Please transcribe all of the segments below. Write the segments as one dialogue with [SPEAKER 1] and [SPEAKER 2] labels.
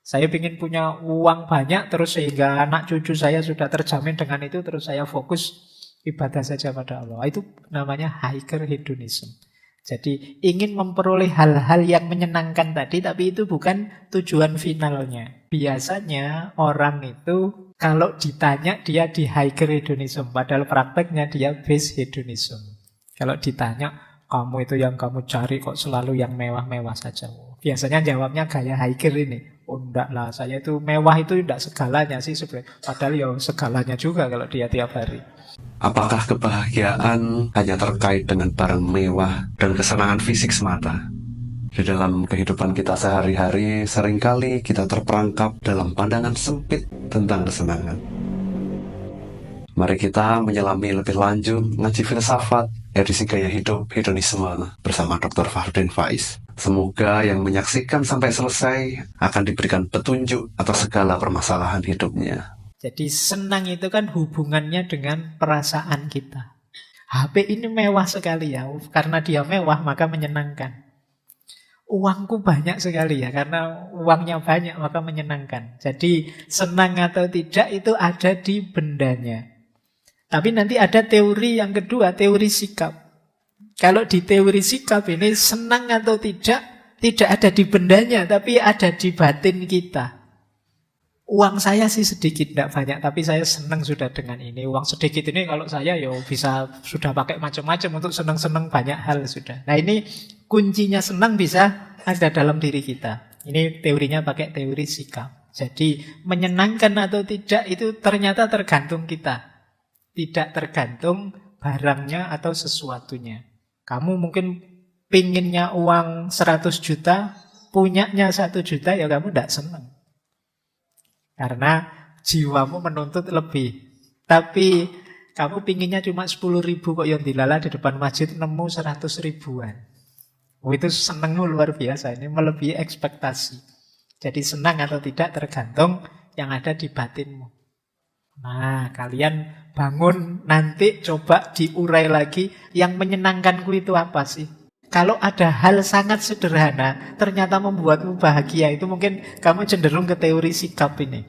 [SPEAKER 1] Saya ingin punya uang banyak, terus sehingga anak cucu saya sudah terjamin dengan itu, terus saya fokus ibadah saja pada Allah. Itu namanya higher hedonism. Jadi ingin memperoleh hal-hal yang menyenangkan tadi, tapi itu bukan tujuan finalnya. Biasanya orang itu kalau ditanya dia di higher hedonism, padahal prakteknya dia base hedonism. Kalau ditanya, kamu itu yang kamu cari kok selalu yang mewah-mewah saja. Biasanya jawabnya gaya higher ini. Oh enggak lah, saya itu mewah itu enggak segalanya sih sebenarnya. Padahal ya segalanya juga kalau dia tiap hari.
[SPEAKER 2] Apakah kebahagiaan hanya terkait dengan barang mewah dan kesenangan fisik semata? Di dalam kehidupan kita sehari-hari, seringkali kita terperangkap dalam pandangan sempit tentang kesenangan. Mari kita menyelami lebih lanjut ngaji filsafat edisi gaya hidup hedonisme bersama Dr. Fardeen Faiz. Semoga yang menyaksikan sampai selesai akan diberikan petunjuk atas segala permasalahan hidupnya.
[SPEAKER 1] Jadi senang itu kan hubungannya dengan perasaan kita. HP ini mewah sekali ya, karena dia mewah maka menyenangkan. Uangku banyak sekali ya, karena uangnya banyak maka menyenangkan. Jadi senang atau tidak itu ada di bendanya. Tapi nanti ada teori yang kedua, teori sikap. Kalau di teori sikap ini senang atau tidak ada di bendanya, tapi ada di batin kita. Uang saya sih sedikit, tidak banyak, tapi saya senang sudah dengan ini. Uang sedikit ini kalau saya ya bisa sudah pakai macam-macam untuk senang-senang banyak hal sudah. Nah ini kuncinya senang bisa ada dalam diri kita. Ini teorinya pakai teori sikap. Jadi menyenangkan atau tidak itu ternyata tergantung kita. Tidak tergantung barangnya atau sesuatunya. Kamu mungkin pinginnya uang 100 juta, punyanya 1 juta ya kamu tidak senang. Karena jiwamu menuntut lebih. Tapi kamu pinginnya cuma 10.000 kok yang dilala di depan masjid nemu 100 ribuan. Oh, itu senangmu luar biasa. Ini melebihi ekspektasi. Jadi senang atau tidak tergantung yang ada di batinmu. Nah, kalian bangun nanti coba diurai lagi yang menyenangkanku itu apa sih? Kalau ada hal sangat sederhana ternyata membuatmu bahagia, itu mungkin kamu cenderung ke teori sikap ini.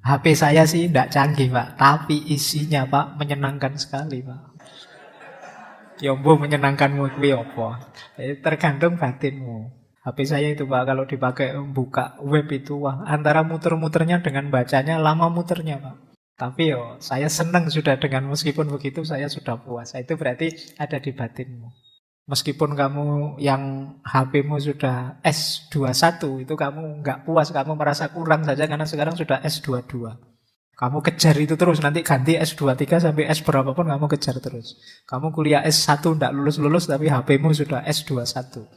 [SPEAKER 1] HP saya sih tidak canggih Pak, tapi isinya Pak menyenangkan sekali Pak. Yombo menyenangkanmu kuwi apa? Tergantung batinmu. HP saya itu Pak kalau dipakai buka web itu wah antara muter-muternya dengan bacanya lama muternya Pak. Tapi saya senang sudah dengan meskipun begitu saya sudah puas. Itu berarti ada di batinmu. Meskipun kamu yang HP-mu sudah S21, itu kamu nggak puas, kamu merasa kurang saja karena sekarang sudah S22. Kamu kejar itu terus, nanti ganti S23 sampai S berapapun kamu kejar terus. Kamu kuliah S1 nggak lulus-lulus tapi HP-mu sudah S21.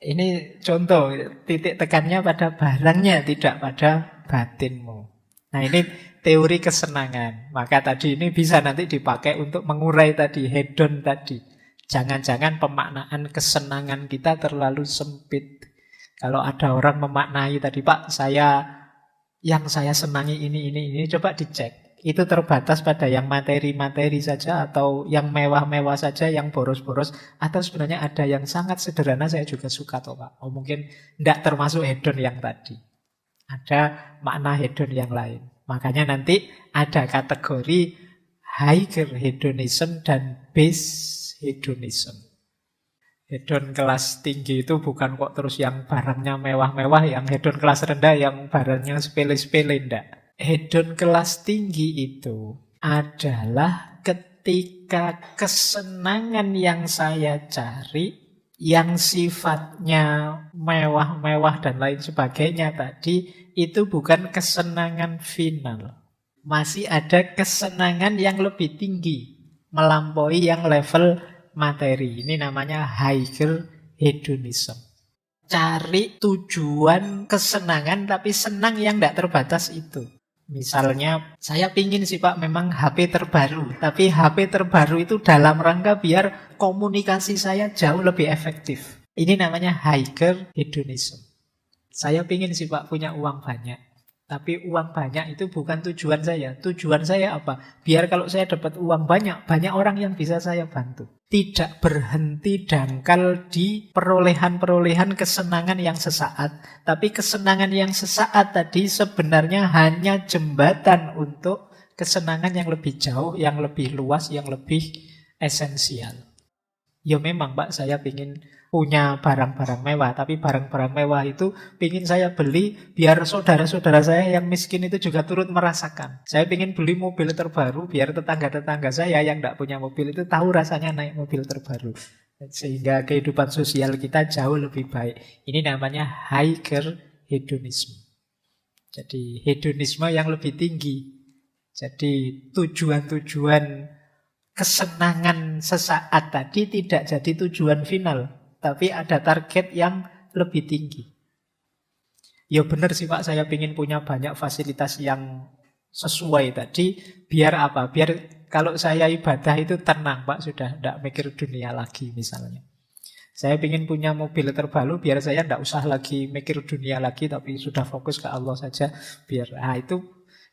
[SPEAKER 1] Ini contoh, titik tekannya pada barangnya, tidak pada batinmu. Nah ini teori kesenangan. Maka tadi ini bisa nanti dipakai untuk mengurai tadi, hedon tadi. Jangan-jangan pemaknaan kesenangan kita terlalu sempit. Kalau ada orang memaknai tadi, Pak, yang saya senangi ini, coba dicek. Itu terbatas pada yang materi-materi saja atau yang mewah-mewah saja, yang boros-boros, atau sebenarnya ada yang sangat sederhana saya juga suka toh, Pak. Oh, mungkin tidak termasuk hedon yang tadi. Ada makna hedon yang lain. Makanya nanti ada kategori higher hedonism dan base hedonism. Hedon kelas tinggi itu bukan kok terus yang barangnya mewah-mewah, yang hedon kelas rendah yang barangnya sepele-sepele, enggak. Hedon kelas tinggi itu adalah ketika kesenangan yang saya cari, yang sifatnya mewah-mewah dan lain sebagainya tadi, itu bukan kesenangan final. Masih ada kesenangan yang lebih tinggi, melampaui yang level materi. Ini namanya higher hedonism. Cari tujuan kesenangan tapi senang yang tidak terbatas itu. Misalnya saya pingin sih Pak memang HP terbaru, tapi HP terbaru itu dalam rangka biar komunikasi saya jauh lebih efektif. Ini namanya higher hedonism. Saya pingin sih Pak punya uang banyak, tapi uang banyak itu bukan tujuan saya. Tujuan saya apa? Biar kalau saya dapat uang banyak, banyak orang yang bisa saya bantu. tidak berhenti dangkal di perolehan-perolehan kesenangan yang sesaat. Tapi kesenangan yang sesaat tadi sebenarnya hanya jembatan untuk kesenangan yang lebih jauh, yang lebih luas, yang lebih esensial. Ya memang Pak, saya ingin punya barang-barang mewah, tapi barang-barang mewah itu ingin saya beli biar saudara-saudara saya yang miskin itu juga turut merasakan. Saya ingin beli mobil terbaru biar tetangga-tetangga saya yang tidak punya mobil itu tahu rasanya naik mobil terbaru. Sehingga kehidupan sosial kita jauh lebih baik. Ini namanya higher hedonisme. Jadi hedonisme yang lebih tinggi. Jadi tujuan-tujuan kesenangan sesaat tadi tidak jadi tujuan final, tapi ada target yang lebih tinggi. Ya benar sih Pak, saya ingin punya banyak fasilitas yang sesuai tadi. Biar apa? Biar kalau saya ibadah itu tenang Pak, sudah tidak mikir dunia lagi misalnya. Saya ingin punya mobil terbaru biar saya tidak usah lagi mikir dunia lagi, tapi sudah fokus ke Allah saja. Biar itu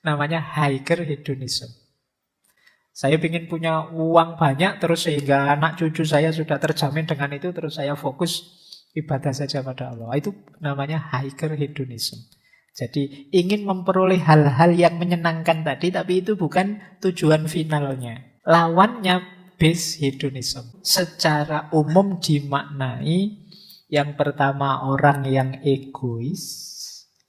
[SPEAKER 1] namanya higher hedonism. Saya ingin punya uang banyak terus sehingga anak cucu saya sudah terjamin dengan itu, terus saya fokus ibadah saja pada Allah. Itu namanya higher hedonism. Jadi ingin memperoleh hal-hal yang menyenangkan tadi, tapi itu bukan tujuan finalnya. Lawannya base hedonism. Secara umum dimaknai yang pertama orang yang egois,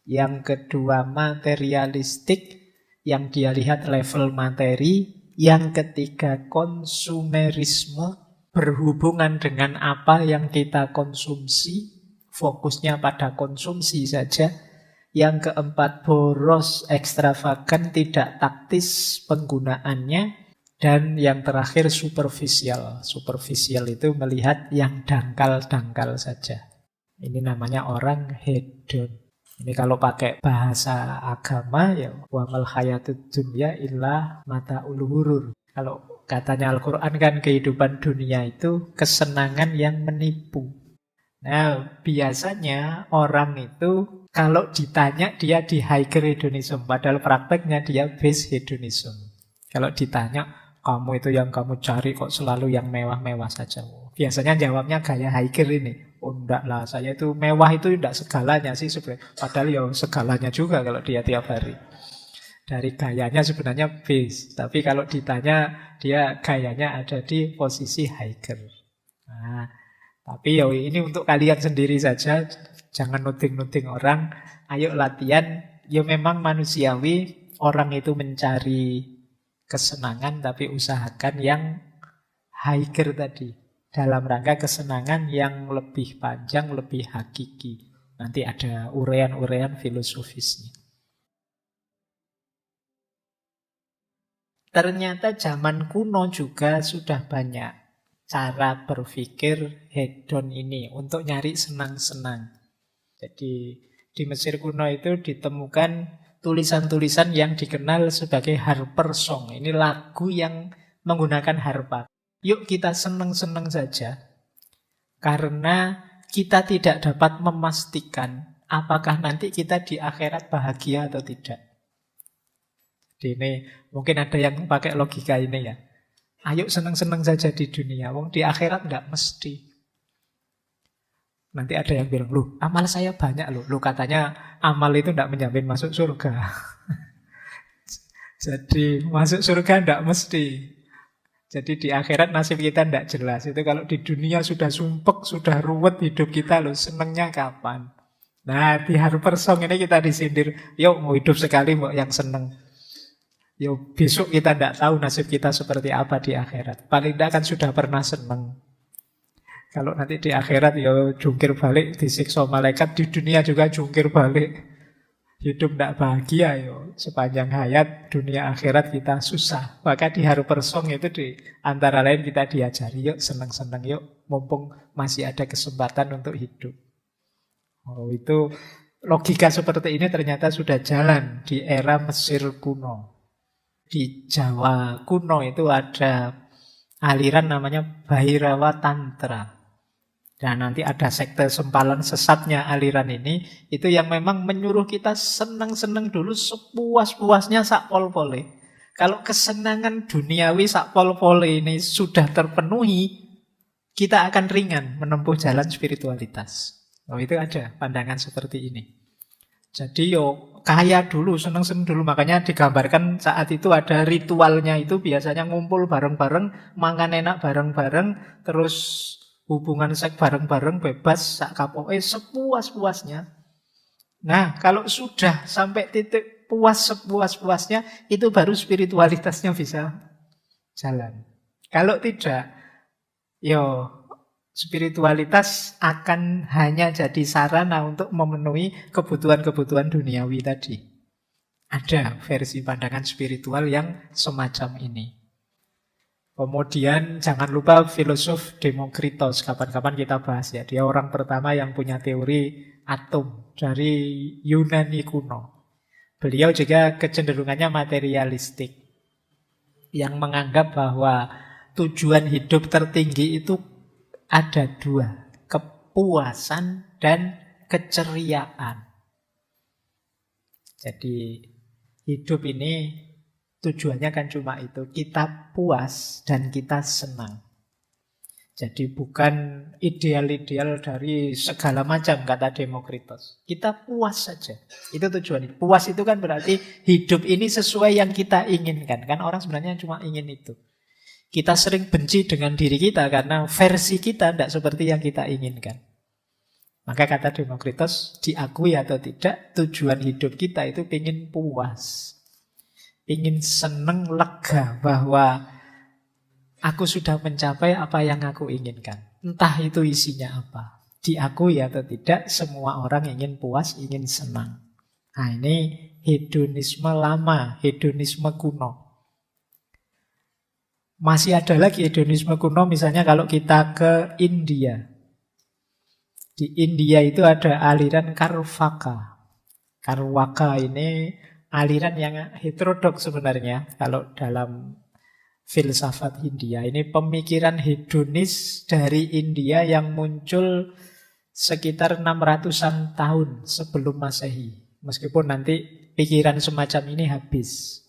[SPEAKER 1] yang kedua materialistik, yang dia lihat level materi, yang ketiga konsumerisme, berhubungan dengan apa yang kita konsumsi, fokusnya pada konsumsi saja. Yang keempat boros, ekstravagan, tidak taktis penggunaannya. Dan yang terakhir superficial. Superficial itu melihat yang dangkal-dangkal saja. Ini namanya orang hedon. Ini kalau pakai bahasa agama ya wa mal hayatud dunya illa mata'ul ghurur. Kalau katanya Al-Qur'an kan kehidupan dunia itu kesenangan yang menipu. Nah, biasanya orang itu kalau ditanya dia di higher hedonism, padahal prakteknya dia base hedonism. Kalau ditanya, kamu itu yang kamu cari kok selalu yang mewah-mewah saja. Biasanya jawabnya gaya higher ini. Oh enggak lah, saya itu mewah itu enggak segalanya sih sebenarnya. Padahal ya segalanya juga kalau dia tiap hari. Dari gayanya sebenarnya base. Tapi kalau ditanya, dia gayanya ada di posisi higher. Nah, tapi ya ini untuk kalian sendiri saja. Jangan nuting-nuting orang. Ayo latihan. Ya memang manusiawi orang itu mencari kesenangan, tapi usahakan yang higher tadi. Dalam rangka kesenangan yang lebih panjang, lebih hakiki. Nanti ada urean-urean filosofisnya. Ternyata zaman kuno juga sudah banyak cara berpikir hedon ini untuk nyari senang-senang. Jadi di Mesir kuno itu ditemukan tulisan-tulisan yang dikenal sebagai harper song. Ini lagu yang menggunakan harpa. Yuk kita senang-senang saja, karena kita tidak dapat memastikan apakah nanti kita di akhirat bahagia atau tidak. Jadi ini mungkin ada yang pakai logika ini ya. Ayo senang-senang saja di dunia, wong di akhirat enggak mesti. Nanti ada yang bilang, loh amal saya banyak loh. Loh katanya amal itu enggak menjamin masuk surga. Jadi masuk surga enggak mesti. Jadi di akhirat nasib kita tidak jelas. Itu kalau di dunia sudah sumpek, sudah ruwet hidup kita loh, senengnya kapan? Nah di Harper Song ini kita disindir, yuk mau hidup sekali mau yang seneng. Yuk besok kita tidak tahu nasib kita seperti apa di akhirat. Paling tidak kan sudah pernah seneng. Kalau nanti di akhirat ya jungkir balik, disiksa malaikat, di dunia juga jungkir balik. Hidup tidak bahagia yo. Sepanjang hayat dunia akhirat kita susah. Maka di Harper Song itu di antara lain kita diajari yuk senang-senang yuk, mumpung masih ada kesempatan untuk hidup. Oh itu logika seperti ini ternyata sudah jalan di era Mesir kuno. Di Jawa kuno itu ada aliran namanya Bhairawa Tantra. Dan nanti ada sekte sempalan sesatnya aliran ini, itu yang memang menyuruh kita senang-senang dulu sepuas-puasnya sakpol-pole. Kalau kesenangan duniawi sakpol-pole ini sudah terpenuhi, kita akan ringan menempuh jalan spiritualitas. Oh, itu ada pandangan seperti ini. Jadi yo kaya dulu, seneng-seneng dulu. Makanya digambarkan saat itu ada ritualnya itu biasanya ngumpul bareng-bareng, makan enak bareng-bareng, terus hubungan seks bareng-bareng bebas, sak kapoke sepuas-puasnya. Nah, kalau sudah sampai titik puas sepuas-puasnya, itu baru spiritualitasnya bisa jalan. Kalau tidak, yo spiritualitas akan hanya jadi sarana untuk memenuhi kebutuhan-kebutuhan duniawi tadi. Ada versi pandangan spiritual yang semacam ini. Kemudian jangan lupa filosof Demokritos, kapan-kapan kita bahas ya. Dia orang pertama yang punya teori atom dari Yunani kuno. Beliau juga kecenderungannya materialistik, yang menganggap bahwa tujuan hidup tertinggi itu ada dua, kepuasan dan keceriaan. Jadi hidup ini tujuannya kan cuma itu, kita puas dan kita senang. Jadi bukan ideal-ideal dari segala macam, kata Demokritos. Kita puas saja, itu tujuan. Puas itu kan berarti hidup ini sesuai yang kita inginkan. Kan orang sebenarnya cuma ingin itu. Kita sering benci dengan diri kita karena versi kita tidak seperti yang kita inginkan. Maka kata Demokritos, diakui atau tidak, tujuan hidup kita itu ingin puas. Ingin seneng, lega bahwa aku sudah mencapai apa yang aku inginkan. Entah itu isinya apa. Diakui atau tidak, semua orang ingin puas, ingin senang. Nah, ini hedonisme lama, hedonisme kuno. Masih ada lagi hedonisme kuno, misalnya kalau kita ke India. Di India itu ada aliran Karvaka. Karvaka ini aliran yang heterodoks sebenarnya kalau dalam filsafat India. Ini pemikiran hedonis dari India yang muncul sekitar 600-an tahun sebelum Masehi. Meskipun nanti pikiran semacam ini habis,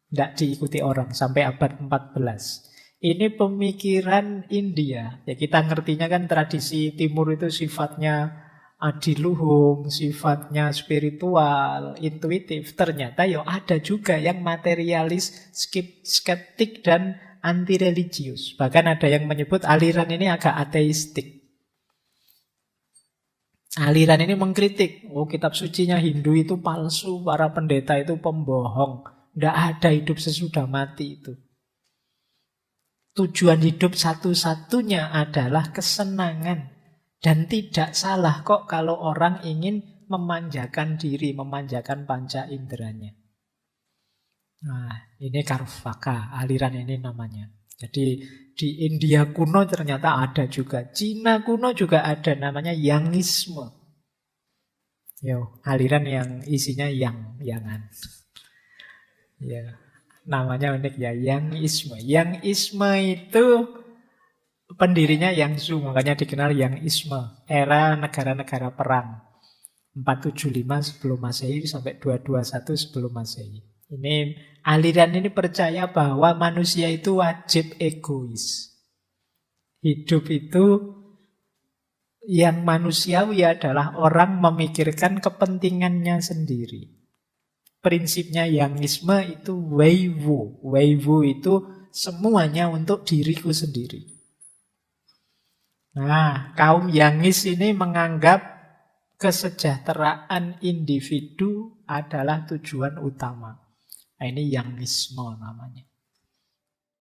[SPEAKER 1] tidak diikuti orang sampai abad 14. Ini pemikiran India. Ya kita ngertinya kan tradisi timur itu sifatnya adiluhung, sifatnya spiritual, intuitif. Ternyata ya ada juga yang materialis, skeptik dan anti religius. Bahkan ada yang menyebut aliran ini agak ateistik. Aliran ini mengkritik, oh kitab sucinya Hindu itu palsu, para pendeta itu pembohong. Tidak ada hidup sesudah mati itu. Tujuan hidup satu-satunya adalah kesenangan. Dan tidak salah kok kalau orang ingin memanjakan diri, memanjakan panca inderanya. Nah, ini Karvaka, aliran ini namanya. Jadi di India kuno ternyata ada juga. Cina kuno juga ada, namanya Yangisme. Yo, aliran yang isinya yang-yangan. Ya, namanya unik ya, Yangisme. Yangisme itu pendirinya Yang Zhu, makanya dikenal Yangisme. Era negara-negara perang 475 sebelum Masehi sampai 221 sebelum Masehi. Ini aliran ini percaya bahwa manusia itu wajib egois. Hidup itu yang manusiawi adalah orang memikirkan kepentingannya sendiri. Prinsipnya Yangisme itu Weiwu. Weiwu itu semuanya untuk diriku sendiri. Nah, kaum Yangis ini menganggap kesejahteraan individu adalah tujuan utama. Nah, ini Yangisme namanya.